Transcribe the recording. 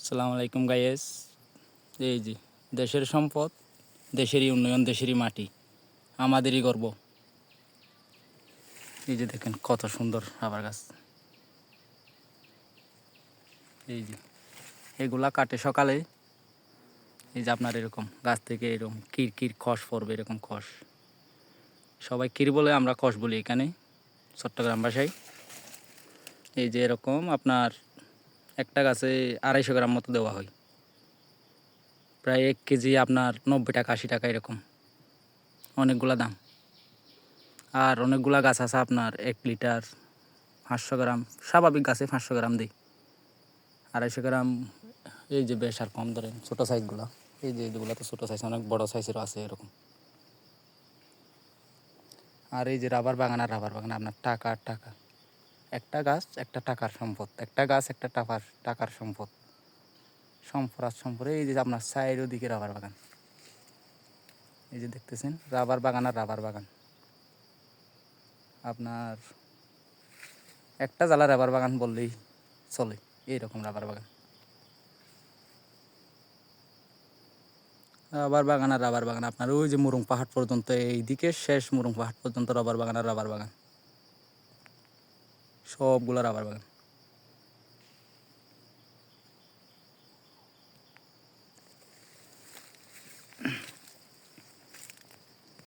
আসসালামু আলাইকুম গাইস। এই যে দেশের সম্পদ, দেশেরই উন্নয়ন, দেশেরই মাটি, আমাদেরই গর্ব। এই যে দেখেন কত সুন্দর রাবার গাছ। এই যে এগুলা কাটে সকালে। এই যে আপনার এরকম গাছ থেকে এরকম কির কির খস পড়বে, এরকম খস। সবাই কির বলে, আমরা খস বলি এখানে চট্টগ্রাম ভাষায়। এই যে এরকম আপনার একটা গাছে 250 গ্রাম মতো দেওয়া হয়। প্রায় 1 কেজি আপনার 90 টাকা 80 টাকা এরকম, অনেকগুলা দাম। আর অনেকগুলা গাছ আছে আপনার 1 লিটার 500 গ্রাম, স্বাভাবিক গাছে 500 গ্রাম দিই, 250 গ্রাম। এই যে বেশ আর কম ধরেন ছোটো সাইজগুলো, এই যে এগুলো তো ছোটো সাইজ, অনেক বড়ো সাইজেরও আছে এরকম। আর এই যে রাবার বাগান, আর রাবার বাগান আপনার টাকা টাকা, একটা গাছ একটা টাকার সম্পদ, একটা গাছ একটা টাকার সম্পদ, সম্পদ আর সম্পদ। এই যে আপনার সাইড ওদিকে রাবার বাগান, এই যে দেখতেছেন রাবার বাগান আর রাবার বাগান। আপনার একটা জ্বালা রাবার বাগান বললেই চলে, এইরকম রাবার বাগান। রাবার বাগান আর রাবার বাগান আপনার ওই যে মুরুং পাহাড় পর্যন্ত, এইদিকে শেষ মুরুং পাহাড় পর্যন্ত রাবার বাগান আর রাবার বাগান, সবগুলো রাবার বাগান।